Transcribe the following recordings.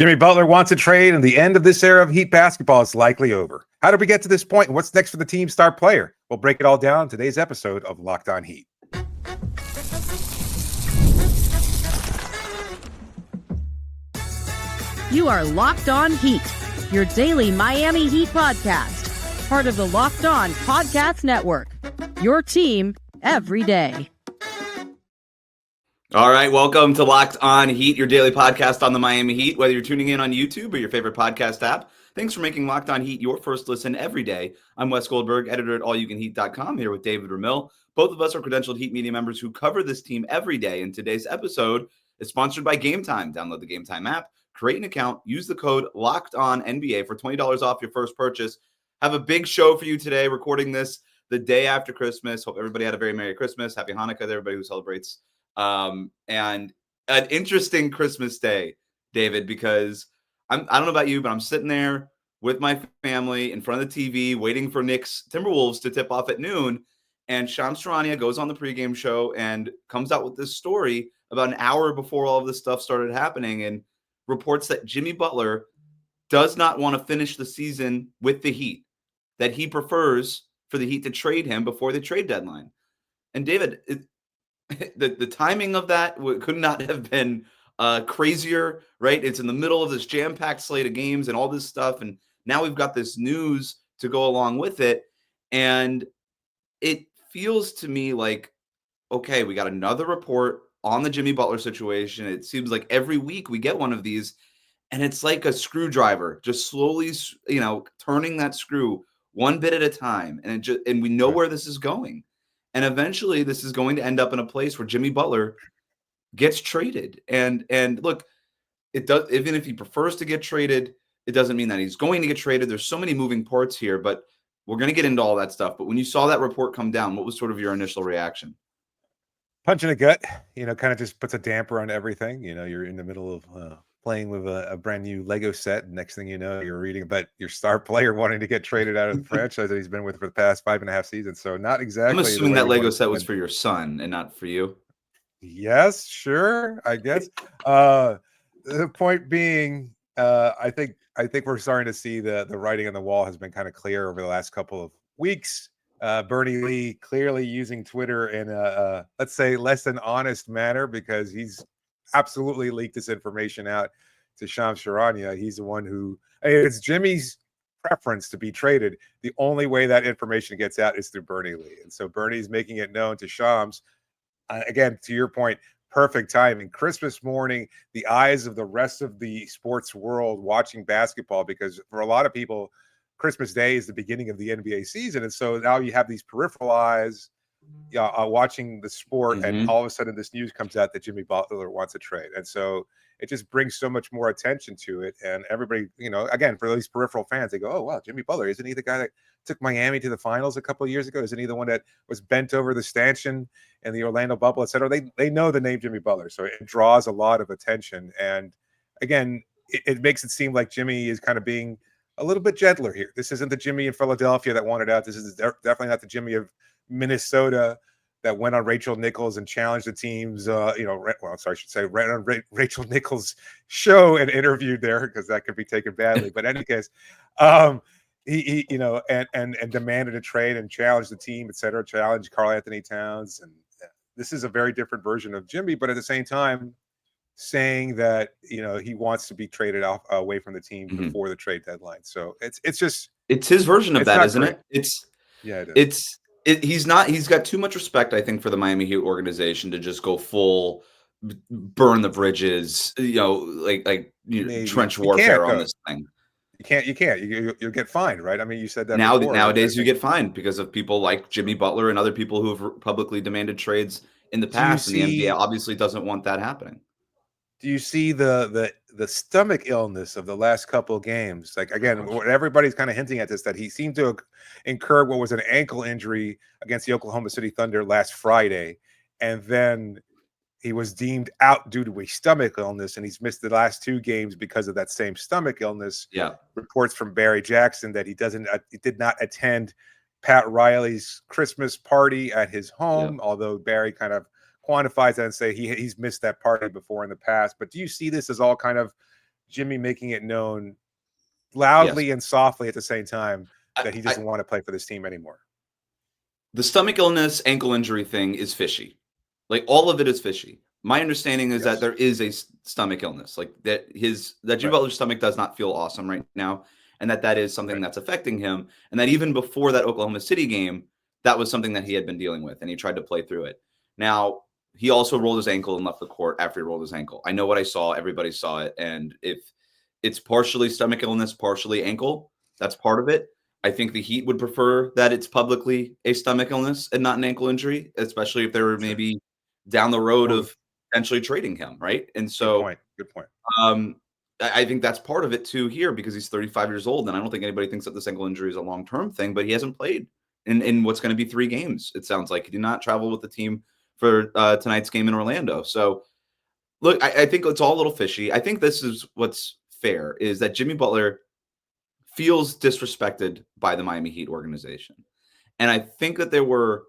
Jimmy Butler wants a trade, and the end of this era of Heat basketball is likely over. How did we get to this point, and what's next for the team's star player? We'll break it all down in today's episode of Locked On Heat. You are Locked On Heat, your daily Miami Heat podcast, part of the Locked On Podcast Network, your team every day. All right, welcome to Locked On Heat, your daily podcast on the Miami Heat. Whether you're tuning in on YouTube or your favorite podcast app, thanks for making Locked On Heat your first listen every day. I'm Wes Goldberg, editor at allyoucanheat.com, here with David Ramil. Both of us are credentialed Heat media members who cover this team every day, and today's episode is sponsored by Game Time. Download the Game Time app, create an account, use the code LOCKEDONNBA for $20 off your first purchase. Have a big show for you today, recording this the day after Christmas. Hope everybody had a very Merry Christmas. Happy Hanukkah to everybody who celebrates. And an interesting Christmas day, David, because I don't know about you, but I'm sitting there with my family in front of the TV waiting for Knicks Timberwolves to tip off at noon. And Shams Charania goes on the pregame show and comes out with this story about an hour before all of this stuff started happening and reports that Jimmy Butler does not want to finish the season with the Heat, that he prefers for the Heat to trade him before the trade deadline. And David, the timing of that could not have been crazier, right? It's in the middle of this jam-packed slate of games and all this stuff, and now we've got this news to go along with it, and it feels to me like, okay, we got another report on the Jimmy Butler situation. It seems like every week we get one of these, and it's like a screwdriver, just slowly, turning that screw one bit at a time, and we know where this is going. And eventually this is going to end up in a place where Jimmy Butler gets traded. And look, it does, even if he prefers to get traded, it doesn't mean that he's going to get traded. There's so many moving parts here, but we're going to get into all that stuff. But when you saw that report come down, what was sort of your initial reaction? Punch in the gut, kind of just puts a damper on everything. You're in the middle of playing with a brand new Lego set. And next thing you know, you're reading about your star player wanting to get traded out of the franchise that he's been with for the past 5.5 seasons. So not exactly. I'm assuming that Lego set was for your son and not for you. Yes, sure. I guess. The point being, I think we're starting to see the writing on the wall has been kind of clear over the last couple of weeks. Bernie Lee clearly using Twitter in a let's say less than honest manner, because he's absolutely leaked this information out to Shams Charania. He's the one who, it's Jimmy's preference to be traded. The only way that information gets out is through Bernie Lee. And so Bernie's making it known to Shams. Again, to your point, perfect timing. Christmas morning, the eyes of the rest of the sports world watching basketball, because for a lot of people, Christmas Day is the beginning of the NBA season. And so now you have these peripheral eyes watching the sport, and all of a sudden this news comes out that Jimmy Butler wants a trade. And so it just brings so much more attention to it. And everybody, again, for these peripheral fans, they go, oh, wow, Jimmy Butler, isn't he the guy that took Miami to the finals a couple of years ago? Isn't he the one that was bent over the stanchion in the Orlando bubble, et cetera? They know the name Jimmy Butler. So it draws a lot of attention. And again, it makes it seem like Jimmy is kind of being a little bit gentler here. This isn't the Jimmy in Philadelphia that wanted out. This is definitely not the Jimmy of Minnesota that went on Rachel Nichols and challenged the team's, I should say, ran on Rachel Nichols' show and interviewed there, because that could be taken badly. But in any case, he and demanded a trade and challenged the team, et cetera, challenged Karl Anthony Towns. And this is a very different version of Jimmy, but at the same time, saying that he wants to be traded away from the team before the trade deadline. So it's his version of that, isn't it? It is. He's got too much respect, I think, for the Miami Heat organization to just go full burn the bridges, trench warfare on this thing. You can't. You'll get fined, right? I mean, you said that nowadays you get fined because of people like Jimmy Butler and other people who have publicly demanded trades in the past, and the NBA obviously doesn't want that happening. Do you see the stomach illness of the last couple of games? Like, again, everybody's kind of hinting at this, that he seemed to incur what was an ankle injury against the Oklahoma City Thunder last Friday, and then he was deemed out due to a stomach illness, and he's missed the last 2 games because of that same stomach illness. Yeah. Reports from Barry Jackson that he did not attend Pat Riley's Christmas party at his home, although Barry kind of quantifies that and say he's missed that party before in the past. But do you see this as all kind of Jimmy making it known loudly and softly at the same time that he doesn't want to play for this team anymore. The stomach illness, ankle injury thing is fishy. Like, all of it is fishy. My understanding is that there is a stomach illness, like that Jimmy Butler's stomach does not feel awesome right now, and that is something that's affecting him, and that even before that Oklahoma City game, that was something that he had been dealing with, and he tried to play through it. Now, he also rolled his ankle and left the court after he rolled his ankle. I know what I saw. Everybody saw it, and if it's partially stomach illness, partially ankle, that's part of it. I think the Heat would prefer that it's publicly a stomach illness and not an ankle injury, especially if they were maybe down the road of potentially trading him, right? And so, good point. I think that's part of it too here, because he's 35 years old, and I don't think anybody thinks that this ankle injury is a long-term thing. But he hasn't played in what's going to be 3 games. It sounds like he did not travel with the team for tonight's game in Orlando. So, look, I think it's all a little fishy. I think this is what's fair, is that Jimmy Butler feels disrespected by the Miami Heat organization. And I think that there were,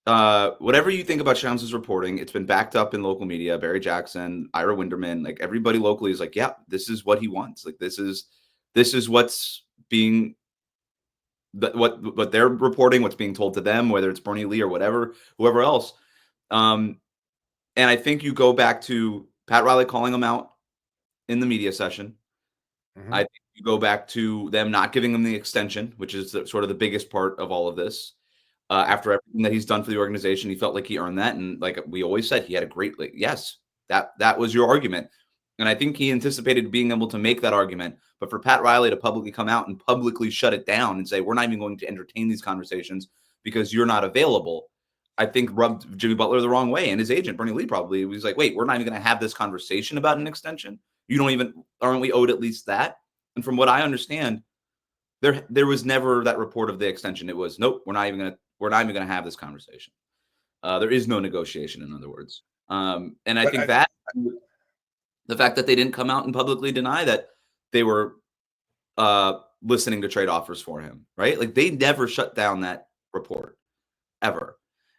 whatever you think about Shams' reporting, it's been backed up in local media. Barry Jackson, Ira Winderman, like everybody locally is like, yeah, this is what he wants. Like, this is what's being, what they're reporting, what's being told to them, whether it's Bernie Lee or whoever else. And I think you go back to Pat Riley calling him out in the media session. I think you go back to them not giving him the extension, which is sort of the biggest part of all of this. After everything that he's done for the organization, he felt like he earned that. And like we always said, he had a great, yes, that was your argument. And I think he anticipated being able to make that argument. But for Pat Riley to publicly come out and publicly shut it down and say, we're not even going to entertain these conversations because you're not available, I think rubbed Jimmy Butler the wrong way. And his agent, Bernie Lee, probably was like, wait, we're not even going to have this conversation about an extension. Aren't we owed at least that? And from what I understand, there was never that report of the extension. It was, nope, we're not even going to have this conversation. There is no negotiation, in other words. And I think that the fact that they didn't come out and publicly deny that they were listening to trade offers for him, right? Like, they never shut down that report ever.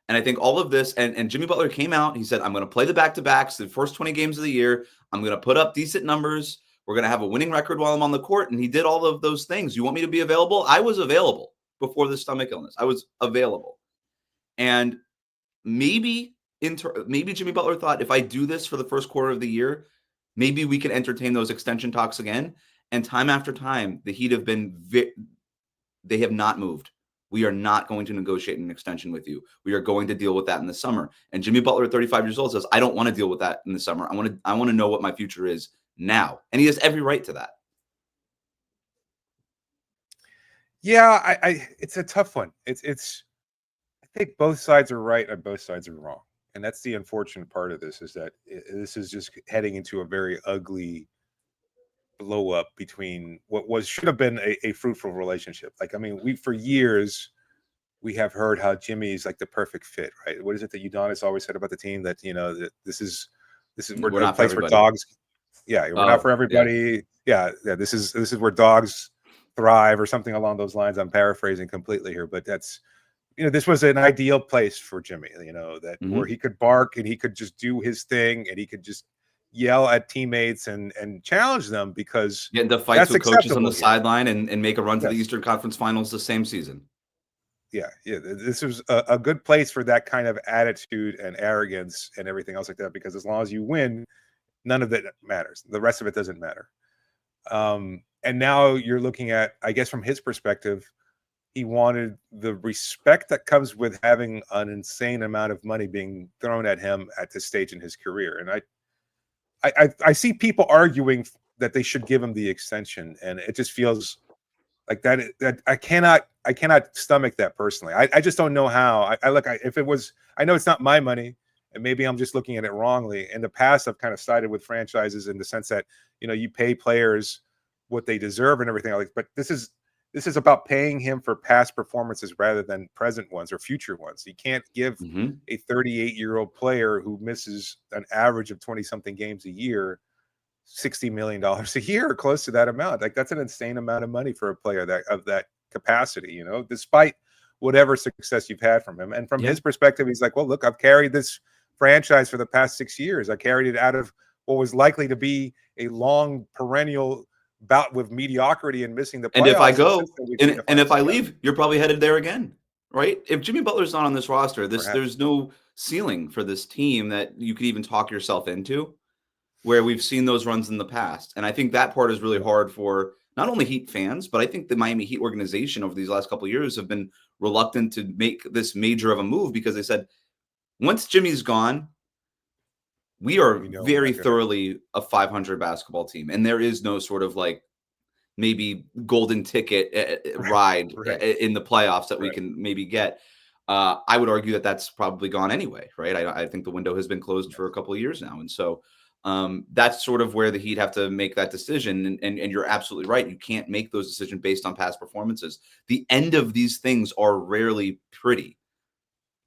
And I think all of this, and Jimmy Butler came out, he said, I'm going to play the back-to-backs, the first 20 games of the year. I'm going to put up decent numbers. We're going to have a winning record while I'm on the court. And he did all of those things. You want me to be available? I was available before the stomach illness. I was available. And maybe Jimmy Butler thought, if I do this for the first quarter of the year, maybe we can entertain those extension talks again. And time after time, the Heat have they have not moved. We are not going to negotiate an extension with you. We are going to deal with that in the summer. And Jimmy Butler, at 35 years old, says, I don't want to deal with that in the summer. I want to know what my future is now. And he has every right to that. Yeah, it's a tough one. I think both sides are right and both sides are wrong. And that's the unfortunate part of this, is that this is just heading into a very ugly blow up between what should have been a fruitful relationship. Like, I mean, for years we have heard how Jimmy's like the perfect fit, right? What is it that Udonis always said about the team, that, that this is we're not a place for dogs. Yeah, we're not for everybody. Yeah, this is where dogs thrive, or something along those lines. I'm paraphrasing completely here, but that's, this was an ideal place for Jimmy, that where he could bark and he could just do his thing and he could just yell at teammates and challenge them, because get into fights with coaches on the sideline and make a run to the Eastern Conference Finals the same season. Yeah. This was a good place for that kind of attitude and arrogance and everything else like that, because as long as you win, none of it matters. The rest of it doesn't matter. And now you're looking at, I guess, from his perspective, he wanted the respect that comes with having an insane amount of money being thrown at him at this stage in his career. And I see people arguing that they should give him the extension, and it just feels like that I cannot stomach that personally. I just don't know how. If it was, I know it's not my money, and maybe I'm just looking at it wrongly. In the past, I've kind of sided with franchises in the sense that, you pay players what they deserve and everything like. But this is about paying him for past performances rather than present ones or future ones. You can't give a 38-year-old player who misses an average of 20-something games a year $60 million a year, or close to that amount. Like, that's an insane amount of money for a player of that capacity, despite whatever success you've had from him. And from his perspective, he's like, well, look, I've carried this franchise for the past 6 years. I carried it out of what was likely to be a long perennial bout with mediocrity and missing the playoffs. And if I go, since then we've seen the and if I finals leave, you're probably headed there again, right? If Jimmy Butler's not on this roster, Perhaps. there's no ceiling for this team that you could even talk yourself into, where we've seen those runs in the past. And I think that part is really hard for not only Heat fans, but I think the Miami Heat organization over these last couple of years have been reluctant to make this major of a move because they said, once Jimmy's gone, we are very thoroughly a 500 basketball team. And there is no sort of like maybe golden ticket ride in the playoffs that we can maybe get. I would argue that that's probably gone anyway, right? I think the window has been closed for a couple of years now. And so that's sort of where the Heat have to make that decision. And you're absolutely right. You can't make those decisions based on past performances. The end of these things are rarely pretty.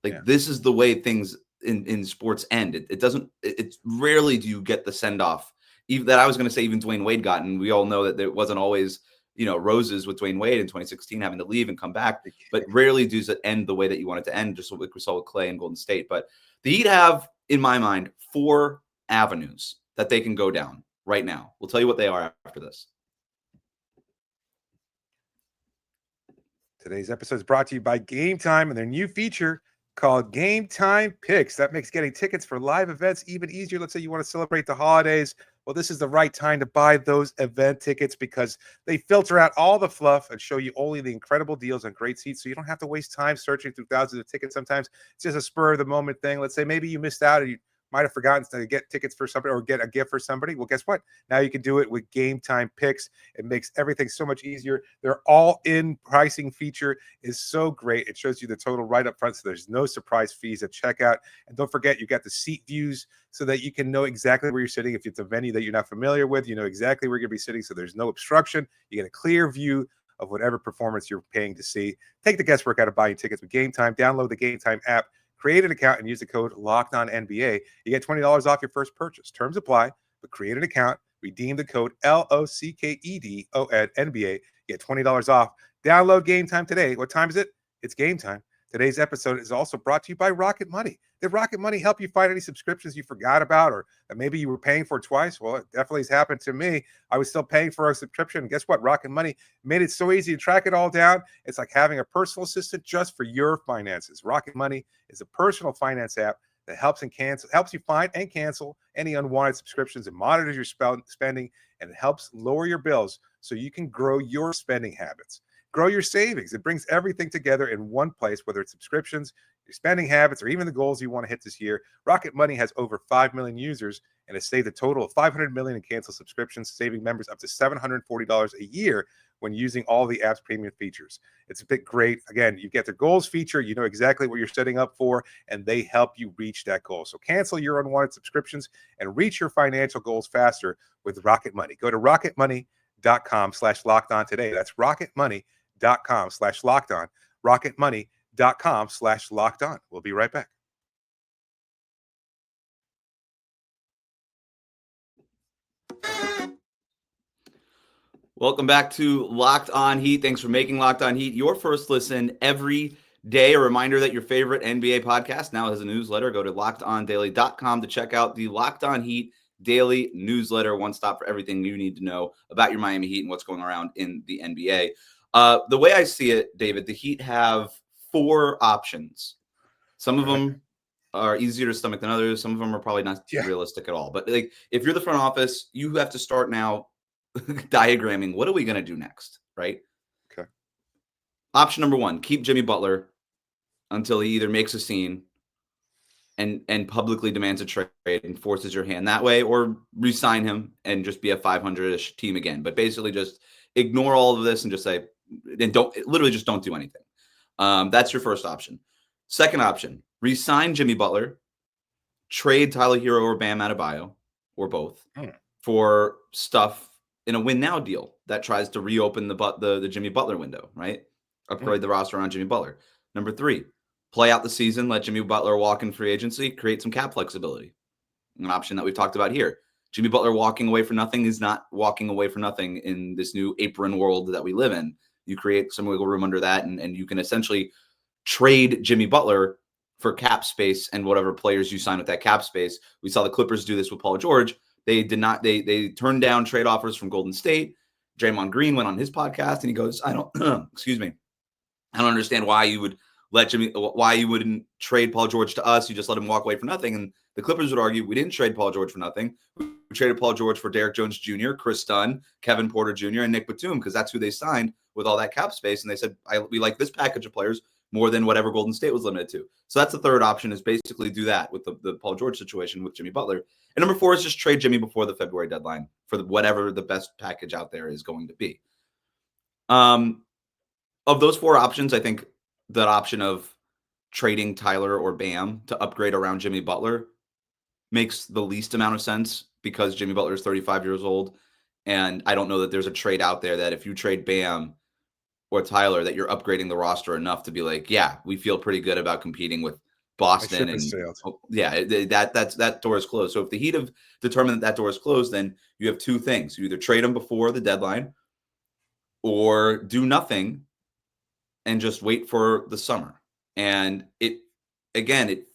Like this is the way things in sports end. It's rarely do you get the send off even that I was going to say even Dwayne Wade got. And we all know that there wasn't always, roses with Dwayne Wade in 2016 having to leave and come back, but rarely does it end the way that you want it to end, just like we saw with Clay and Golden State. But the Heat have, in my mind, 4 avenues that they can go down right now. We'll tell you what they are after this. Today's episode is brought to you by Game Time and their new feature called Game Time Picks. That makes getting tickets for live events even easier. Let's say you want to celebrate the holidays. Well, this is the right time to buy those event tickets because they filter out all the fluff and show you only the incredible deals on great seats. So you don't have to waste time searching through thousands of tickets. Sometimes it's just a spur of the moment thing. Let's say maybe you missed out and you might have forgotten to get tickets for somebody or get a gift for somebody. Well, guess what? Now you can do it with Game Time Picks. It makes everything so much easier. Their all-in pricing feature is so great. It shows you the total right up front, so there's no surprise fees at checkout. And don't forget, you got the seat views so that you can know exactly where you're sitting. If it's a venue that you're not familiar with, you know exactly where you're going to be sitting, so there's no obstruction. You get a clear view of whatever performance you're paying to see. Take the guesswork out of buying tickets with Game Time. Download the Game Time app. Create an account and use the code LOCKEDONNBA. You get $20 off your first purchase. Terms apply, but create an account, redeem the code LOCKEDONNBA. You get $20 off. Download Game Time today. What time is it? It's game time. Today's episode is also brought to you by Rocket Money. Did Rocket Money help you find any subscriptions you forgot about or that maybe you were paying for twice? Well, it definitely has happened to me. I was still paying for a subscription. Guess what? Rocket Money made it so easy to track it all down. It's like having a personal assistant just for your finances. Rocket Money is a personal finance app that helps you find and cancel any unwanted subscriptions and monitors your spending, and it helps lower your bills so you can grow your spending habits. Grow your savings. It brings everything together in one place, whether it's subscriptions, your spending habits, or even the goals you want to hit this year. Rocket Money has over 5 million users and has saved a total of $500 million in canceled subscriptions, saving members up to $740 a year when using all the app's premium features. It's a bit great. Again, you get the goals feature. You know exactly what you're setting up for, and they help you reach that goal. So cancel your unwanted subscriptions and reach your financial goals faster with Rocket Money. Go to rocketmoney.com/lockedon today. That's rocketmoney.com/lockedon. rocketmoney.com/lockedon. We'll be right back. Welcome back to Locked On Heat. Thanks for making Locked On Heat your first listen every day. A reminder that your favorite NBA podcast now has a newsletter. Go to lockedondaily.com to check out the Locked On Heat daily newsletter. One stop for everything you need to know about your Miami Heat and what's going around in the NBA. The way I see it, David, the Heat have 4 options. Some of them are easier to stomach than others. Some of them are probably not realistic at all. But like, if you're the front office, you have to start now diagramming what are we going to do next, right? Okay. Option number 1, keep Jimmy Butler until he either makes a scene and publicly demands a trade and forces your hand that way, or re-sign him and just be a 500-ish team again. But basically just ignore all of this and just say, and don't do anything. That's your first option. Second option, re-sign Jimmy Butler, trade Tyler Hero or Bam Adebayo, or both, for stuff in a win now deal that tries to reopen the Jimmy Butler window, right? Upgrade the roster around Jimmy Butler. Number 3, play out the season, let Jimmy Butler walk in free agency, create some cap flexibility. An option that we've talked about here. Jimmy Butler walking away for nothing is not walking away for nothing in this new apron world that we live in. You create some wiggle room under that, and you can essentially trade Jimmy Butler for cap space and whatever players you sign with that cap space. We saw the Clippers do this with Paul George, They did not. They turned down trade offers from Golden State. Draymond Green went on his podcast and he goes, "I don't, excuse me, I don't understand why you would why you wouldn't trade Paul George to us. You just let him walk away for nothing." And the Clippers would argue, we didn't trade Paul George for nothing. We traded Paul George for Derrick Jones Jr., Chris Dunn, Kevin Porter Jr., and Nick Batum, because that's who they signed with all that cap space. And they said, we like this package of players more than whatever Golden State was limited to. So that's the third option, is basically do that with the Paul George situation with Jimmy Butler. And number 4 is just trade Jimmy before the February deadline for whatever the best package out there is going to be. Of those 4 options, I think that option of trading Tyler or Bam to upgrade around Jimmy Butler makes the least amount of sense, because Jimmy Butler is 35 years old. And I don't know that there's a trade out there that if you trade Bam or Tyler, that you're upgrading the roster enough to be like, yeah, we feel pretty good about competing with Boston. And that door is closed. So if the Heat have determined that door is closed, then you have 2 things. You either trade them before the deadline or do nothing and just wait for the summer. And it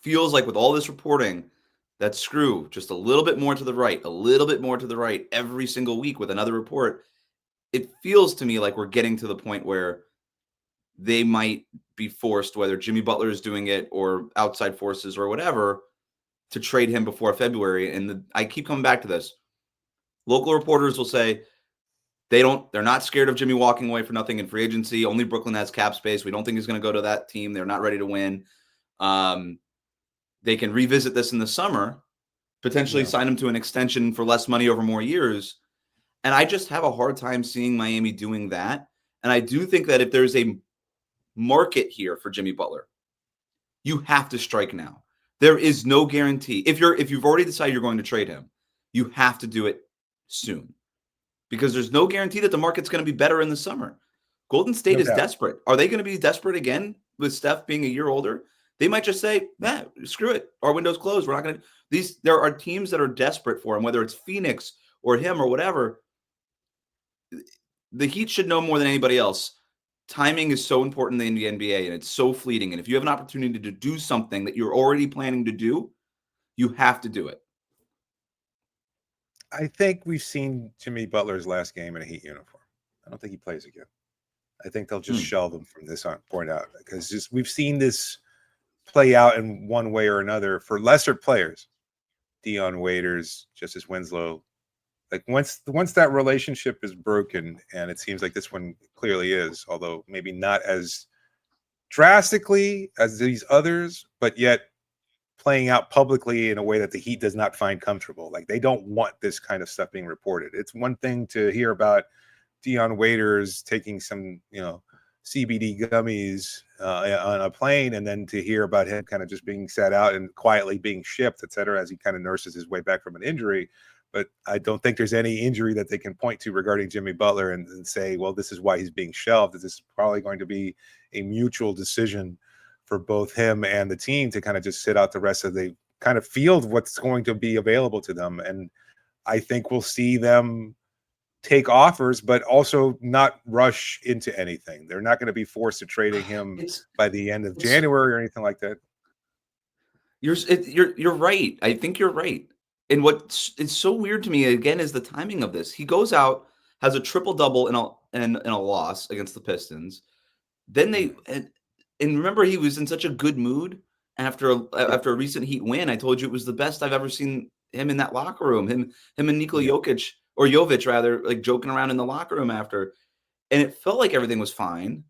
feels like with all this reporting that screw just a little bit more to the right every single week with another report. It feels to me like we're getting to the point where they might be forced, whether Jimmy Butler is doing it or outside forces or whatever, to trade him before February. And I keep coming back to this. Local reporters will say they're not scared of Jimmy walking away for nothing in free agency. Only Brooklyn has cap space. We don't think he's going to go to that team. They're not ready to win. They can revisit this in the summer, potentially sign him to an extension for less money over more years. And I just have a hard time seeing Miami doing that. And I do think that if there's a market here for Jimmy Butler, you have to strike now. There is no guarantee. If you've already decided you're going to trade him, you have to do it soon, because there's no guarantee that the market's going to be better in the summer. Golden State is desperate. Are they going to be desperate again with Steph being a year older? They might just say, screw it. Our window's closed. We're not going to. There are teams that are desperate for him, whether it's Phoenix or him or whatever. The Heat should know more than anybody else. Timing is so important in the NBA, and it's so fleeting. And if you have an opportunity to do something that you're already planning to do, you have to do it. I think we've seen Jimmy Butler's last game in a Heat uniform. I don't think he plays again. I think they'll just shelve him from this point out, because we've seen this play out in one way or another for lesser players. Dion Waiters, Justice Winslow. Like once that relationship is broken, and it seems like this one clearly is, although maybe not as drastically as these others, but yet playing out publicly in a way that the Heat does not find comfortable. Like they don't want this kind of stuff being reported. It's one thing to hear about Dion Waiters taking some, CBD gummies on a plane, and then to hear about him kind of just being sat out and quietly being shipped, et cetera, as he kind of nurses his way back from an injury. But I don't think there's any injury that they can point to regarding Jimmy Butler and say, well, this is why he's being shelved. This is probably going to be a mutual decision for both him and the team to kind of just sit out the rest of the kind of field, what's going to be available to them. And I think we'll see them take offers, but also not rush into anything. They're not going to be forced to trading him by the end of January or anything like that. You're right. I think you're right. And what is so weird to me again is the timing of this. He goes out, has a triple-double in a loss against the Pistons. Then and remember, he was in such a good mood after a recent Heat win. I told you it was the best I've ever seen him in that locker room. Him and Nikola Jovic rather, like joking around in the locker room after, and it felt like everything was fine.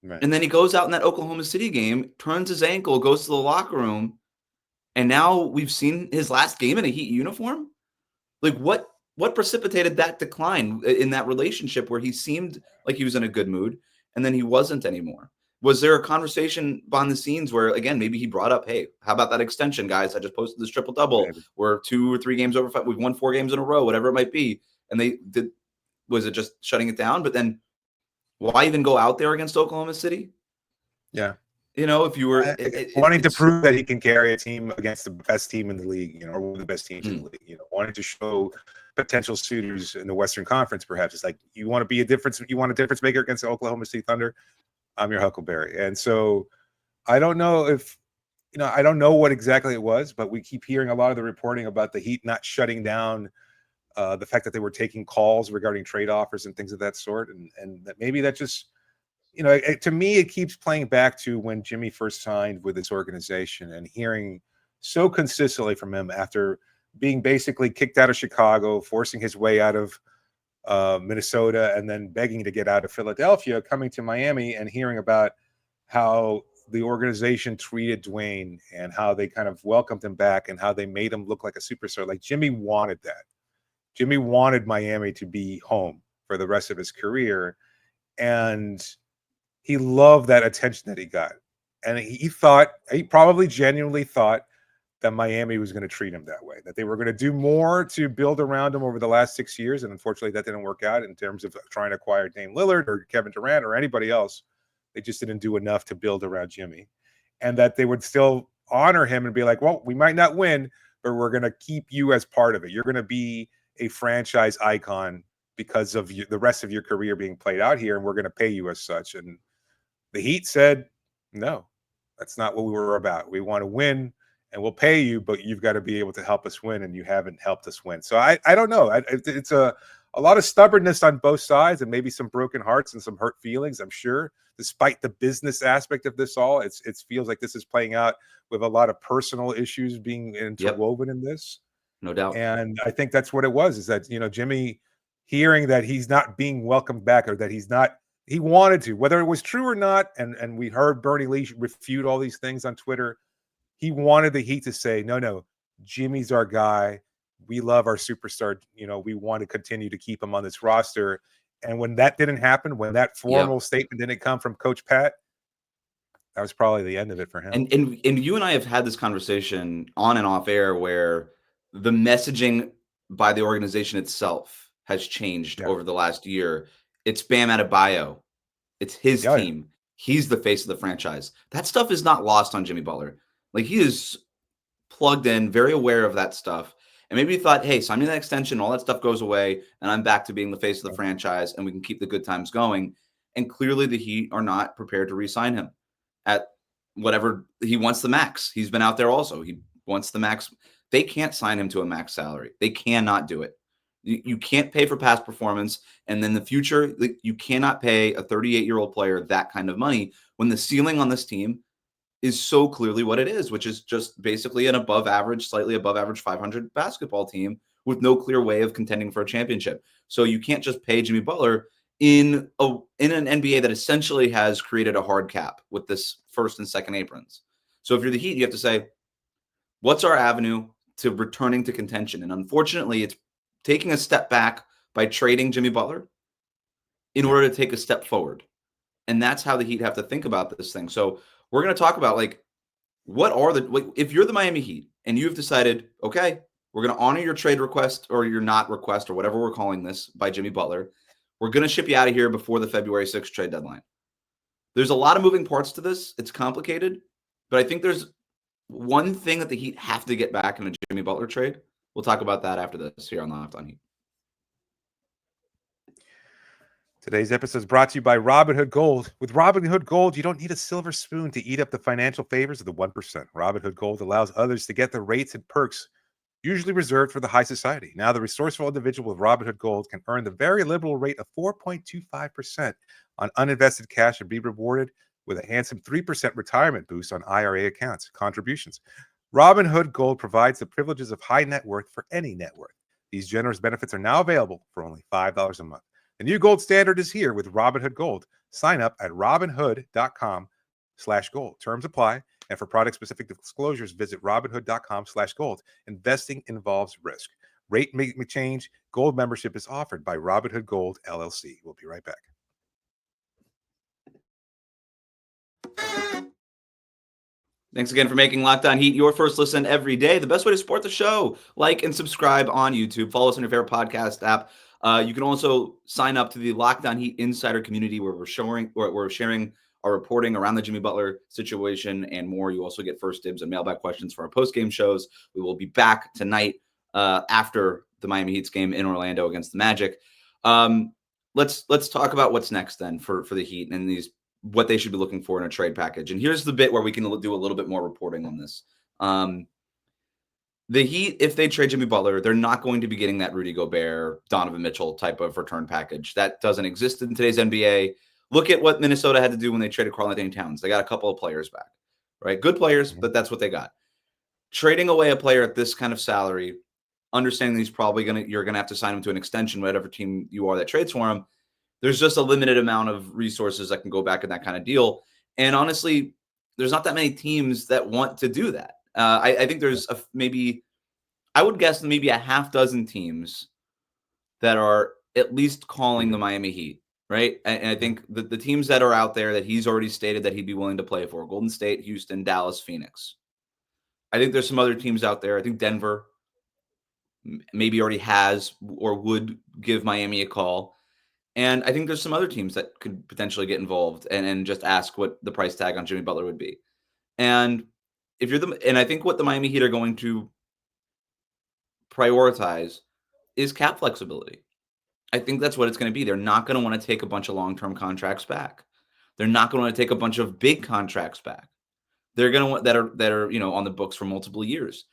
Right. And then he goes out in that Oklahoma City game, turns his ankle, goes to the locker room, and now we've seen his last game in a Heat uniform. Like what precipitated that decline in that relationship where he seemed like he was in a good mood and then he wasn't anymore? Was there a conversation behind the scenes where, again, maybe he brought up, hey, how about that extension, guys? I just posted this triple-double. We're 2 or 3 games over 5. We've won 4 games in a row, whatever it might be. And was it just shutting it down? But then why even go out there against Oklahoma City? Yeah. If you were wanting to prove that he can carry a team against the best team in the league, or one of the best teams in the league, wanting to show potential suitors in the Western Conference, perhaps. It's like, you want a difference maker against the Oklahoma City Thunder? I'm your Huckleberry. And so I don't know if I don't know what exactly it was, but we keep hearing a lot of the reporting about the Heat not shutting down the fact that they were taking calls regarding trade offers and things of that sort. And that maybe that just, to me, it keeps playing back to when Jimmy first signed with this organization and hearing so consistently from him after being basically kicked out of Chicago, forcing his way out of Minnesota, and then begging to get out of Philadelphia, coming to Miami and hearing about how the organization treated Dwayne and how they kind of welcomed him back and how they made him look like a superstar. Like Jimmy wanted that. Jimmy wanted Miami to be home for the rest of his career. And he loved that attention that he got. And he probably genuinely thought that Miami was going to treat him that way, that they were going to do more to build around him over the last 6 years. And unfortunately, that didn't work out in terms of trying to acquire Dame Lillard or Kevin Durant or anybody else. They just didn't do enough to build around Jimmy, and that they would still honor him and be like, well, we might not win, but we're going to keep you as part of it. You're going to be a franchise icon because of the rest of your career being played out here, and we're going to pay you as such. And the Heat said, no, that's not what we were about. We want to win, and we'll pay you, but you've got to be able to help us win, and you haven't helped us win. So I don't know. It's a lot of stubbornness on both sides, and maybe some broken hearts and some hurt feelings, I'm sure. Despite the business aspect of this all, it feels like this is playing out with a lot of personal issues being interwoven in this. No doubt. And I think that's what it was, is that, Jimmy hearing that he's not being welcomed back, or that he wanted to, whether it was true or not. And we heard Bernie Lee refute all these things on Twitter. He wanted the Heat to say, no, Jimmy's our guy. We love our superstar. We want to continue to keep him on this roster. And when that didn't happen, when that formal statement didn't come from Coach Pat, that was probably the end of it for him. And you and I have had this conversation on and off air where the messaging by the organization itself has changed over the last year. It's Bam Adebayo. It's his team. He's the face of the franchise. That stuff is not lost on Jimmy Butler. Like, he is plugged in, very aware of that stuff. And maybe he thought, hey, sign me that extension, all that stuff goes away, and I'm back to being the face of the franchise, and we can keep the good times going. And clearly the Heat are not prepared to re-sign him at whatever he wants, the max. He's been out there also. He wants the max. They can't sign him to a max salary. They cannot do it. You can't pay for past performance. And then in the future, you cannot pay a 38-year-old player that kind of money when the ceiling on this team is so clearly what it is, which is just basically an above average, slightly above average 500 basketball team with no clear way of contending for a championship. So you can't just pay Jimmy Butler in an NBA that essentially has created a hard cap with this first and second aprons. So if you're the Heat, you have to say, what's our avenue to returning to contention? And unfortunately, it's taking a step back by trading Jimmy Butler in order to take a step forward. And that's how the Heat have to think about this thing. So we're going to talk about, if you're the Miami Heat and you've decided, okay, we're going to honor your trade request or your not request or whatever we're calling this by Jimmy Butler. We're going to ship you out of here before the February 6th trade deadline. There's a lot of moving parts to this. It's complicated, but I think there's one thing that the Heat have to get back in a Jimmy Butler trade. We'll talk about that after this here on Locked On Heat. Today's episode is brought to you by Robinhood Gold. With Robinhood Gold, you don't need a silver spoon to eat up the financial favors of the 1%. Robinhood Gold allows others to get the rates and perks usually reserved for the high society. Now, the resourceful individual with Robinhood Gold can earn the very liberal rate of 4.25% on uninvested cash and be rewarded with a handsome 3% retirement boost on IRA accounts contributions. Robinhood Gold provides the privileges of high net worth for any net worth. These generous benefits are now available for only $5 a month. The new gold standard is here with Robinhood Gold. Sign up at robinhood.com/gold. Terms apply. And for product-specific disclosures, visit robinhood.com/gold. Investing involves risk. Rate may change. Gold membership is offered by Robinhood Gold, LLC. We'll be right back. Thanks again for making Locked On Heat your first listen every day. The best way to support the show, like and subscribe on YouTube. Follow us on your favorite podcast app. You can also sign up to the Locked On Heat Insider community where we're sharing our reporting around the Jimmy Butler situation and more. You also get first dibs and mailbag questions for our post-game shows. We will be back tonight after the Miami Heat's game in Orlando against the Magic. Let's talk about what's next then for the Heat and these what they should be looking for in a trade package. And here's the bit where we can do a little bit more reporting on this. The Heat, if they trade Jimmy Butler, they're not going to be getting that Rudy Gobert, Donovan Mitchell type of return package. That doesn't exist in today's NBA. Look at what Minnesota had to do when they traded Karl-Anthony Towns. They got a couple of players back, right? Good players, but that's what they got. Trading away a player at this kind of salary, understanding he's probably you're gonna have to sign him to an extension, whatever team you are that trades for him. There's just a limited amount of resources that can go back in that kind of deal. And honestly, there's not that many teams that want to do that. I think there's I would guess maybe a half dozen teams that are at least calling the Miami Heat, right? And I think the teams that are out there that he's already stated that he'd be willing to play for: Golden State, Houston, Dallas, Phoenix. I think there's some other teams out there. I think Denver maybe already has or would give Miami a call. And I think there's some other teams that could potentially get involved and just ask what the price tag on Jimmy Butler would be. And if you're and I think what the Miami Heat are going to prioritize is cap flexibility. I think that's what it's going to be. They're not going to want to take a bunch of long-term contracts back. They're not going to want to take a bunch of big contracts back. They're going to want that are on the books for multiple years.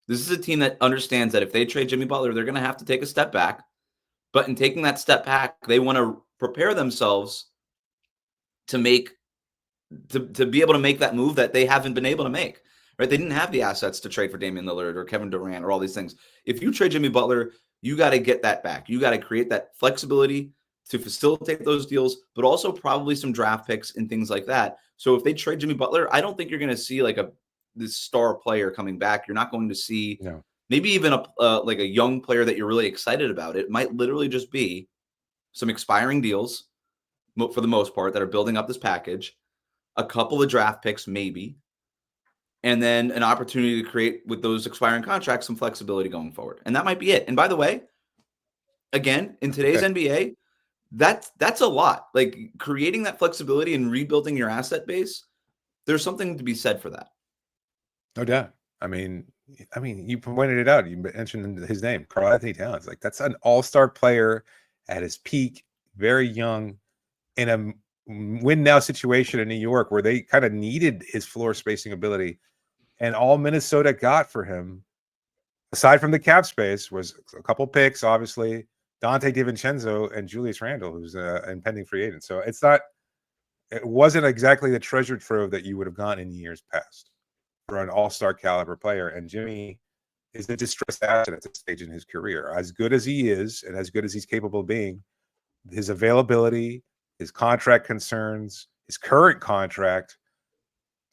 This is a team that understands that if they trade Jimmy Butler, they're going to have to take a step back. But in taking that step back, they want to prepare themselves to be able to make that move that they haven't been able to make. Right? They didn't have the assets to trade for Damian Lillard or Kevin Durant or all these things. If you trade Jimmy Butler, you got to get that back. You got to create that flexibility to facilitate those deals, but also probably some draft picks and things like that. So if they trade Jimmy Butler, I don't think you're going to see like this star player coming back. You're not going to see maybe even like a young player that you're really excited about. It might literally just be some expiring deals for the most part that are building up this package, a couple of draft picks maybe, and then an opportunity to create with those expiring contracts some flexibility going forward. And that might be it. And by the way, again, in today's NBA, that's a lot. Like creating that flexibility and rebuilding your asset base, there's something to be said for that. No doubt. I mean, you pointed it out. You mentioned his name, Karl-Anthony Towns. Like that's an all-star player at his peak, very young, in a win-now situation in New York where they kind of needed his floor spacing ability. And all Minnesota got for him, aside from the cap space, was a couple picks, obviously, Dante DiVincenzo and Julius Randle, who's an impending free agent. So it wasn't exactly the treasure trove that you would have gotten in years past for an all-star caliber player. And Jimmy is a distressed asset at this stage in his career. As good as he is and as good as he's capable of being, his availability, his contract concerns, his current contract,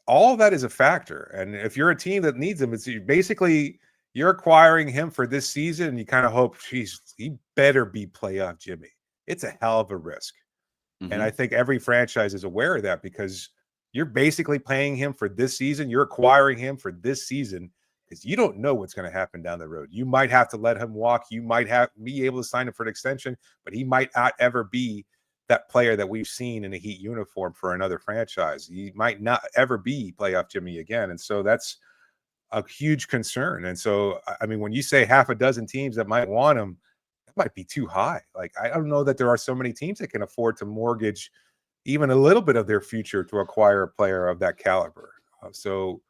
all of that is a factor. And if you're a team that needs him, it's basically you're acquiring him for this season and you kind of hope, geez, he better be playoff Jimmy. It's a hell of a risk. Mm-hmm. And I think every franchise is aware of that because you're basically paying him for this season. You're acquiring him for this season because you don't know what's going to happen down the road. You might have to let him walk. You might be able to sign him for an extension, but he might not ever be that player that we've seen in a Heat uniform for another franchise. He might not ever be playoff Jimmy again. And so that's a huge concern. And so, I mean, when you say half a dozen teams that might want him, that might be too high. Like, I don't know that there are so many teams that can afford to mortgage even a little bit of their future to acquire a player of that caliber. I still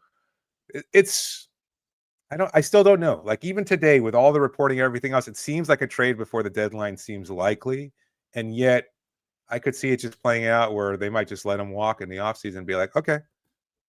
don't know. Like even today with all the reporting and everything else, it seems like a trade before the deadline seems likely. And yet I could see it just playing out where they might just let him walk in the offseason and be like, okay,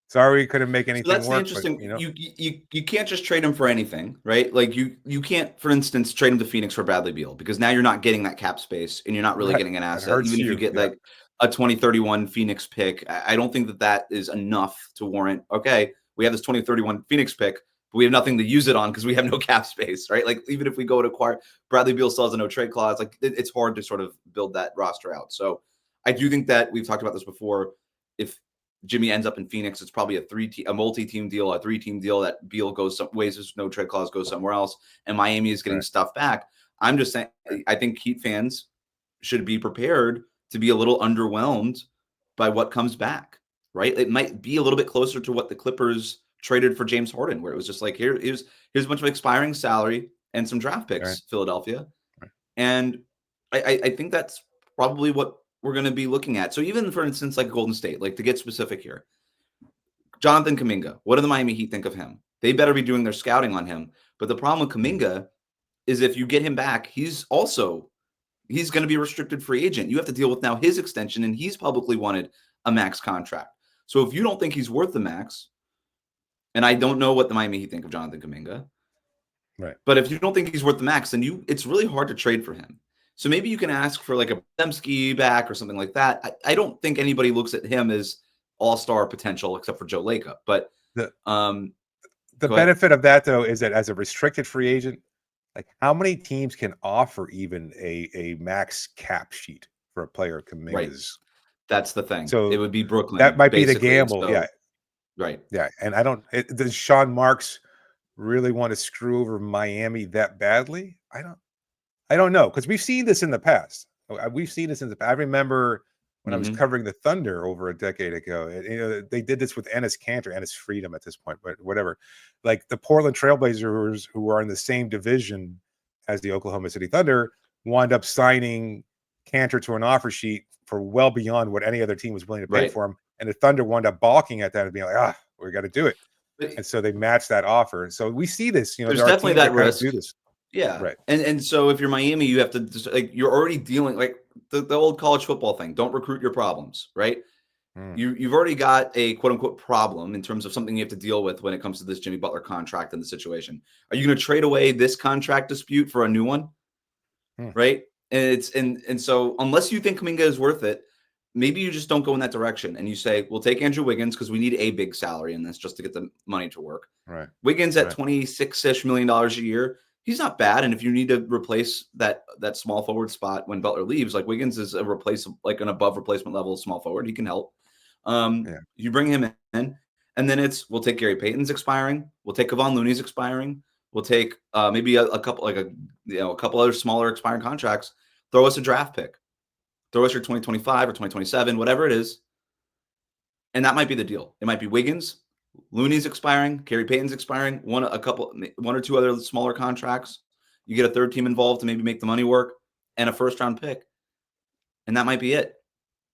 sorry, we couldn't make anything that's work. Interesting. But, you can't just trade him for anything, right? Like you can't, for instance, trade him to Phoenix for Bradley Beal because now you're not getting that cap space and you're not really getting an asset. Even if you get like a 2031 Phoenix pick, I don't think that is enough to warrant, okay, we have this 2031 Phoenix pick, but we have nothing to use it on because we have no cap space, right? Like even if we go to acquire Bradley Beal still has a no trade clause, like it's hard to sort of build that roster out. So I do think that we've talked about this before. If Jimmy ends up in Phoenix, it's probably a multi-team deal, a 3-team deal that Beal goes some ways, there's no trade clause, goes somewhere else, and Miami is getting stuff back. I'm just saying, I think Heat fans should be prepared to be a little underwhelmed by what comes back, right? It might be a little bit closer to what the Clippers traded for James Harden, where it was just like, here's a bunch of expiring salary and some draft picks, Philadelphia. Right. And I think that's probably what we're going to be looking at. So even for instance, like Golden State, like to get specific here, Jonathan Kuminga, what do the Miami Heat think of him? They better be doing their scouting on him. But the problem with Kuminga is if you get him back, he's going to be a restricted free agent. You have to deal with now his extension, and he's publicly wanted a max contract. So if you don't think he's worth the max, and I don't know what the Miami Heat think of Jonathan Kuminga, right? But if you don't think he's worth the max, then it's really hard to trade for him. So maybe you can ask for like a Demski back or something like that. I don't think anybody looks at him as all-star potential except for Joe Lacob. But the benefit of that though is that as a restricted free agent, like how many teams can offer even a max cap sheet for a player of Kuminga's? Right. That's the thing. So it would be Brooklyn. That might be the gamble. So, yeah. Right. Yeah. And does Sean Marks really want to screw over Miami that badly? I don't know, because we've seen this in the past. I remember when I was covering the Thunder over a decade ago. They did this with Ennis Freedom at this point, but whatever. Like the Portland Trailblazers, who are in the same division as the Oklahoma City Thunder, wound up signing Cantor to an offer sheet for well beyond what any other team was willing to pay for him. And the Thunder wound up balking at that and being like, we got to do it. And so they matched that offer. So we see this. There's definitely that risk. Do this. Yeah. Right. And so if you're Miami, you have to just, like, you're already dealing like the old college football thing. Don't recruit your problems, right? You've already got a quote unquote problem in terms of something you have to deal with when it comes to this Jimmy Butler contract and the situation. Are you going to trade away this contract dispute for a new one? Right. And so unless you think Kuminga is worth it, maybe you just don't go in that direction and you say, we'll take Andrew Wiggins because we need a big salary in this just to get the money to work. Right. Wiggins at $26-ish million a year. He's not bad. And if you need to replace that small forward spot when Butler leaves, like Wiggins is like an above replacement level small forward. He can help. You bring him in, and then we'll take Gary Payton's expiring. We'll take Kevon Looney's expiring. We'll take maybe a couple, like a couple other smaller expiring contracts. Throw us a draft pick. Throw us your 2025 or 2027, whatever it is. And that might be the deal. It might be Wiggins, Looney's expiring, Gary Payton's expiring, one or two other smaller contracts. You get a third team involved to maybe make the money work, and a first-round pick. And that might be it.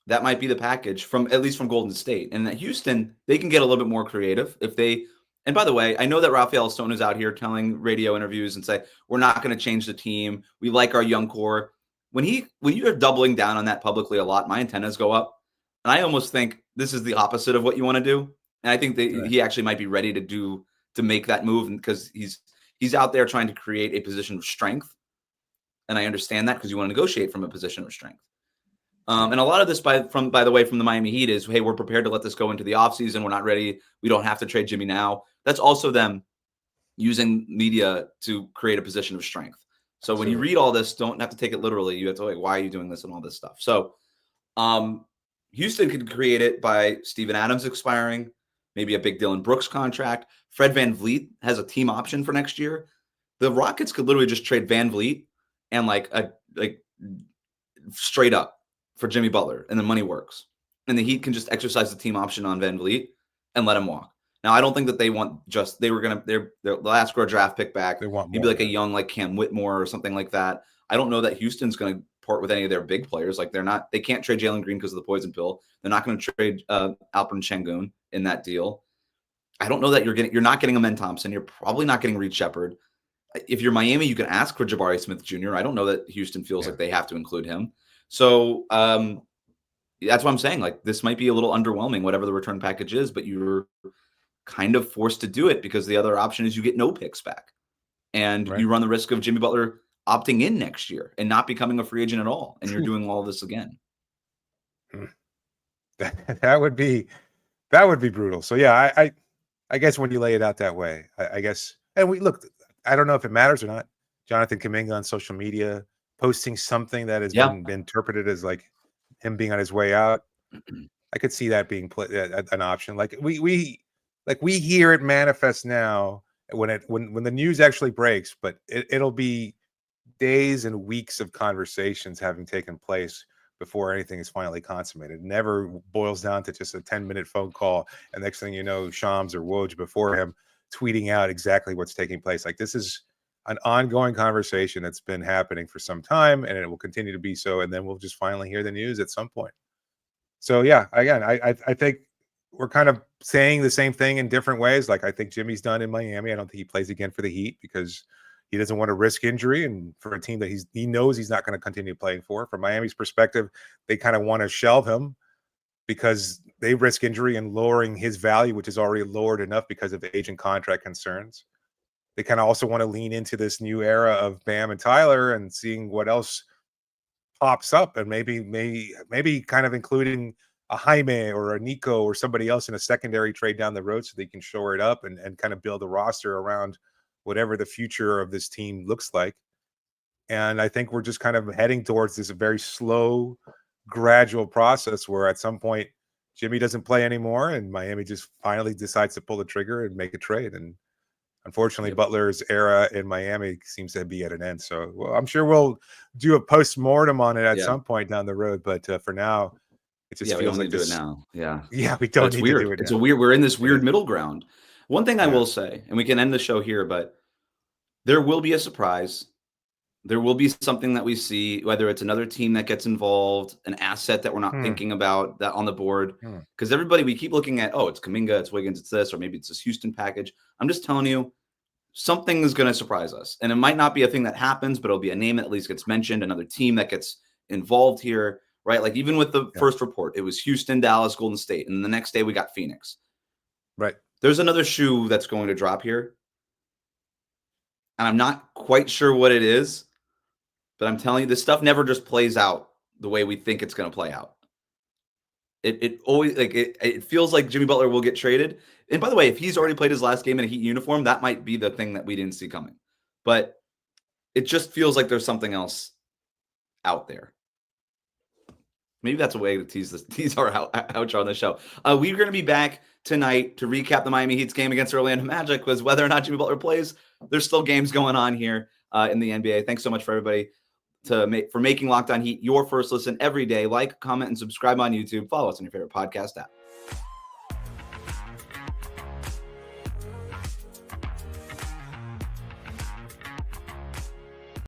That might be the package at least from Golden State. And at Houston, they can get a little bit more creative if they. And by the way, I know that Rafael Stone is out here telling radio interviews and say, we're not going to change the team. We like our young core. When you are doubling down on that publicly a lot, my antennas go up. And I almost think this is the opposite of what you want to do. And I think that he actually might be ready to make that move, because he's out there trying to create a position of strength. And I understand that, because you want to negotiate from a position of strength. And a lot of this, by the way, from the Miami Heat is, hey, we're prepared to let this go into the offseason. We're not ready. We don't have to trade Jimmy now. That's also them using media to create a position of strength. So when you read all this, don't have to take it literally. You have to why are you doing this and all this stuff? So Houston could create it by Steven Adams expiring, maybe a big Dylan Brooks contract. Fred VanVleet has a team option for next year. The Rockets could literally just trade VanVleet and like straight up for Jimmy Butler, and the money works. And the Heat can just exercise the team option on VanVleet and let him walk. Now, I don't think that they want they'll ask for a draft pick back. They want maybe more, like a young, like Cam Whitmore or something like that. I don't know that Houston's going to part with any of their big players. Like they can't trade Jalen Green because of the poison pill. They're not going to trade Alperen Şengün in that deal. I don't know that you're not getting Amen Thompson. You're probably not getting Reed Shepherd. If you're Miami, you can ask for Jabari Smith Jr. I don't know that Houston feels like they have to include him. So that's what I'm saying. Like, this might be a little underwhelming, whatever the return package is, but you're kind of forced to do it because the other option is you get no picks back. And you run the risk of Jimmy Butler opting in next year and not becoming a free agent at all. And you're doing all of this again. That would be brutal. So yeah, I guess when you lay it out that way, I guess, and I don't know if it matters or not. Jonathan Kuminga on social media posting something that has been interpreted as like him being on his way out. I could see that being an option. Like we hear it manifest now when the news actually breaks, but it'll be days and weeks of conversations having taken place before anything is finally consummated. It never boils down to just a 10-minute phone call, and next thing you know, Shams or Woj before him tweeting out exactly what's taking place. Like, this is, an ongoing conversation that's been happening for some time, and it will continue to be so. And then we'll just finally hear the news at some point. So yeah, again, I think we're kind of saying the same thing in different ways. Like I think Jimmy's done in Miami. I don't think he plays again for the Heat because he doesn't want to risk injury, and for a team that he knows he's not going to continue playing for. From Miami's perspective, they kind of want to shelve him because they risk injury and lowering his value, which is already lowered enough because of age and contract concerns. They kind of also want to lean into this new era of Bam and Tyler and seeing what else pops up, and maybe kind of including a Jaime or a Nico or somebody else in a secondary trade down the road so they can shore it up and kind of build a roster around whatever the future of this team looks like. And I think we're just kind of heading towards this very slow, gradual process where at some point Jimmy doesn't play anymore and Miami just finally decides to pull the trigger and make a trade. And unfortunately, Butler's era in Miami seems to be at an end. So I'm sure we'll do a post-mortem on it at some point down the road. But for now, it just feels like this. Do it now. Yeah, we don't need to do it. It's we're in this weird middle ground. One thing I will say, and we can end the show here, but there will be a surprise. There will be something that we see, whether it's another team that gets involved, an asset that we're not thinking about that on the board. Because everybody, we keep looking at, it's Kuminga, it's Wiggins, it's this, or maybe it's this Houston package. I'm just telling you, something is going to surprise us. And it might not be a thing that happens, but it'll be a name that at least gets mentioned, another team that gets involved here, right? Like even with the first report, it was Houston, Dallas, Golden State. And the next day we got Phoenix. Right. There's another shoe that's going to drop here. And I'm not quite sure what it is, but I'm telling you, this stuff never just plays out the way we think it's going to play out. It always it feels like Jimmy Butler will get traded. And by the way, if he's already played his last game in a Heat uniform, that might be the thing that we didn't see coming. But it just feels like there's something else out there. Maybe that's a way to tease our outro on the show. We're going to be back tonight to recap the Miami Heat's game against Orlando Magic. Because whether or not Jimmy Butler plays, there's still games going on here in the NBA. Thanks so much for everybody for making Locked On Heat your first listen every day. Like, comment, and subscribe on YouTube. Follow us on your favorite podcast app.